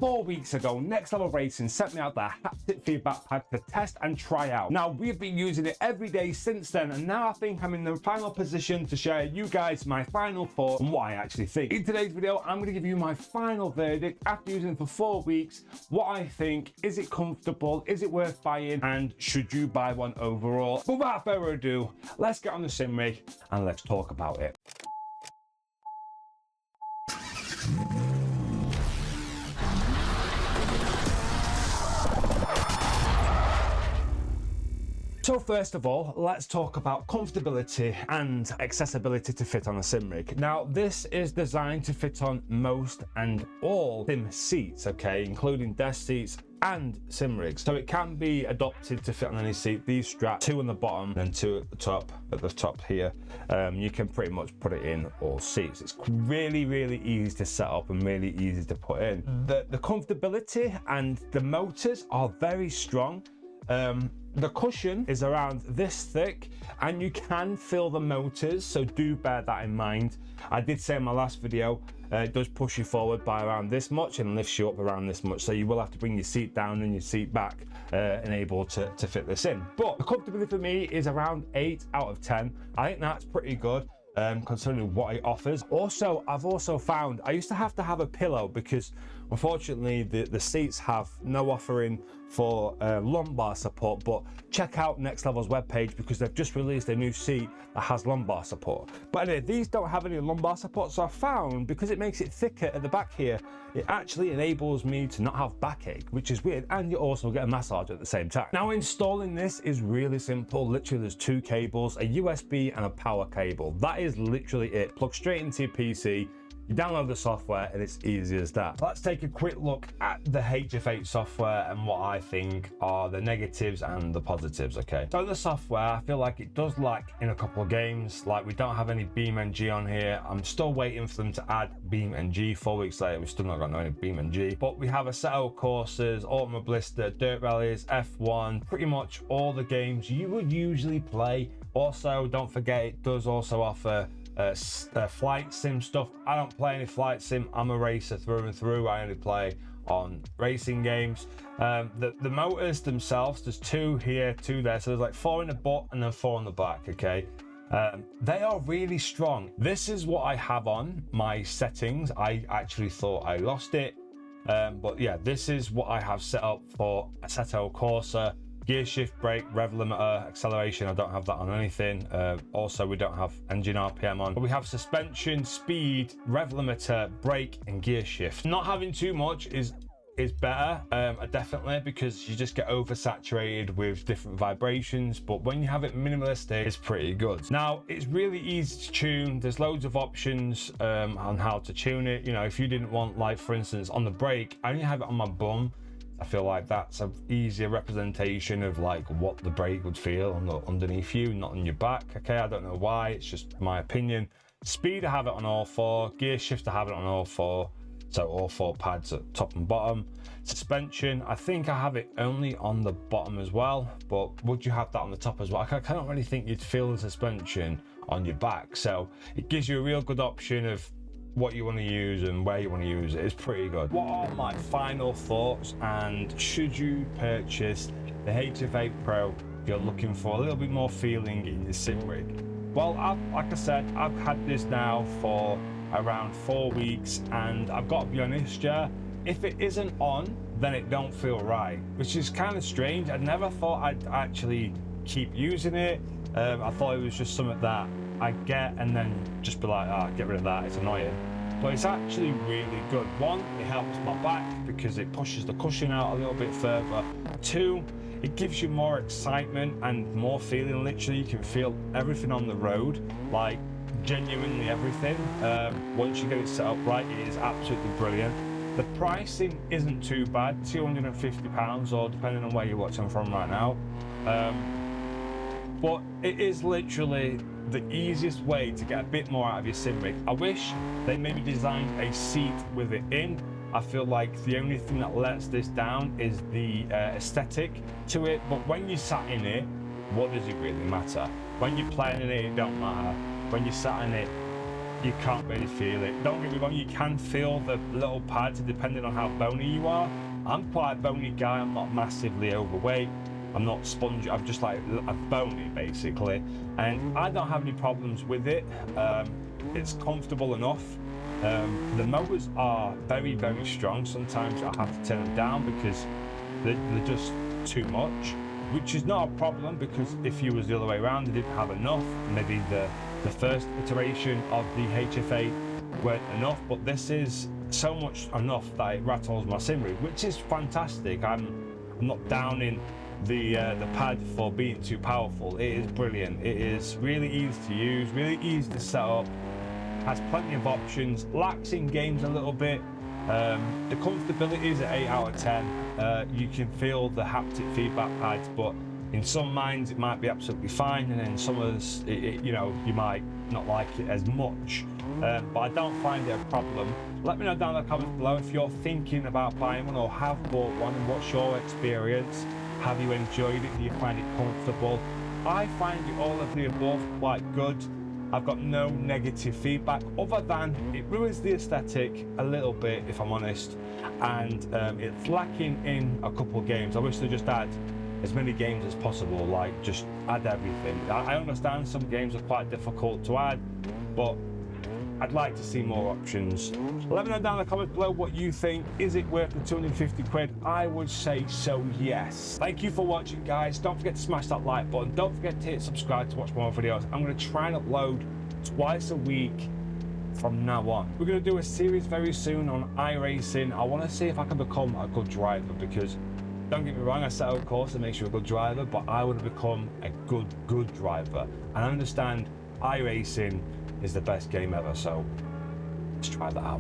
4 weeks ago, Next Level Racing sent me out their haptic feedback pad to test and try out. Now, we've been using it every day since then, and now I think I'm in the final position to share you guys my final thought on what I actually think. In today's video, I'm going to give you my final verdict after using it for 4 weeks, what I think, is it comfortable, is it worth buying, and should you buy one overall. But without further ado, let's get on the sim rig and let's talk about it. So first of all, let's talk about comfortability and accessibility to fit on a sim rig. Now, this is designed to fit on most and all sim seats, okay, including desk seats and sim rigs. So it can be adopted to fit on any seat. These straps, 2 on the bottom and 2 at the top here. You can pretty much put it in all seats. It's really easy to set up and really easy to put in. The comfortability and the motors are very strong. The cushion is around this thick and you can feel the motors, so do bear that in mind. I did say in my last video, it does push you forward by around this much and lifts you up around this much, so you will have to bring your seat down and your seat back and able to fit this in. But the comfortability for me is around 8 out of 10. I think that's pretty good. Considering what it offers. Also, I've also found I used to have a pillow because unfortunately the seats have no offering for lumbar support, but check out Next Level's webpage because they've just released a new seat that has lumbar support. But anyway, these don't have any lumbar support, so I found because it makes it thicker at the back here, it actually enables me to not have backache, which is weird, and you also get a massage at the same time. Now, installing this is really simple. Literally, there's 2 cables, a USB and a power cable. That is literally it. Plug straight into your PC, you download the software, and it's easy as that. Let's take a quick look at the HF8 software and what I think are the negatives and the positives, okay? So the software, I feel like it does lack in a couple of games. Like, we don't have any BeamNG on here. I'm still waiting for them to add BeamNG. 4 weeks later, we've still not got any BeamNG. But we have Assetto courses, Automobilista, Dirt Rallies, F1, pretty much all the games you would usually play. Also, don't forget, it does also offer flight sim stuff. I don't play any flight sim. I'm a racer through and through. I only play on racing games. The motors themselves, there's 2 here, 2 there, so there's like 4 in the butt and then 4 on the back, okay? They are really strong. This is what I have on my settings. I actually thought I lost it, but yeah, this is what I have set up for Assetto Corsa. Gear shift, brake, rev limiter, acceleration, I don't have that on anything. Also, we don't have engine RPM on. But we have suspension, speed, rev limiter, brake, and gear shift. Not having too much is better, definitely, because you just get oversaturated with different vibrations. But when you have it minimalistic, it's pretty good. Now, it's really easy to tune. There's loads of options on how to tune it. You know, if you didn't want, like, for instance, on the brake, I only have it on my bum. I feel like that's an easier representation of like what the brake would feel underneath you, not on your back. Okay, I don't know why, it's just my opinion. Speed, I have it on all 4. Gear shift, I have it on all 4. So all 4 pads at top and bottom. Suspension, I think I have it only on the bottom as well, but would you have that on the top as well? I don't really think you'd feel the suspension on your back. So it gives you a real good option of what you want to use and where you want to use it. Is pretty good. What are my final thoughts, and should you purchase the HF8 PRO if you're looking for a little bit more feeling in your sim rig? Well, like I said, I've had this now for around 4 weeks, and I've got to be honest, yeah, if it isn't on, then it don't feel right, which is kind of strange. I never thought I'd actually keep using it. I thought it was just something that I get and then just be like, get rid of that, it's annoying. But it's actually really good. 1, it helps my back because it pushes the cushion out a little bit further. 2, it gives you more excitement and more feeling. Literally, you can feel everything on the road, like genuinely everything. Once you get it set up right, it is absolutely brilliant. The pricing isn't too bad, £250, or depending on where you're watching from right now. But it is literally the easiest way to get a bit more out of your sim rig. I wish they maybe designed a seat with it in. I feel like the only thing that lets this down is the aesthetic to it, but when you sat in it, what does it really matter? When you're playing in it, it don't matter. When you sat in it, you can't really feel it. Don't get me wrong, you can feel the little pads depending on how bony you are. I'm quite a bony guy, I'm not massively overweight, I'm not spongy, I'm just like a bony basically, and I don't have any problems with it. It's comfortable enough. The motors are very, very strong. Sometimes I have to turn them down because they're just too much, which is not a problem, because if you was the other way around, they didn't have enough, maybe the first iteration of the HF8 weren't enough, but this is so much enough that it rattles my sim rig, which is fantastic. I'm not downing the pad for being too powerful. It is brilliant. It is really easy to use, really easy to set up, has plenty of options, lacks in games a little bit. The comfortability is at 8 out of 10. You can feel the haptic feedback pads, but in some minds it might be absolutely fine, and then some others, you know, you might not like it as much. But I don't find it a problem. Let me know down in the comments below if you're thinking about buying one or have bought one, and what's your experience. Have you enjoyed it? Do you find it comfortable? I find it all of the above quite good. I've got no negative feedback, other than it ruins the aesthetic a little bit, if I'm honest, and it's lacking in a couple of games. I wish they just had as many games as possible, like just add everything. I understand some games are quite difficult to add, but I'd like to see more options. Let me know down in the comments below what you think. Is it worth the 250 quid? I would say so, yes. Thank you for watching, guys. Don't forget to smash that like button. Don't forget to hit subscribe to watch more videos. I'm going to try and upload twice a week from now on. We're going to do a series very soon on iRacing. I want to see if I can become a good driver, because don't get me wrong, I set out a course to make you a good driver, but I want to become a good driver. And I understand iRacing is the best game ever, so let's try that out.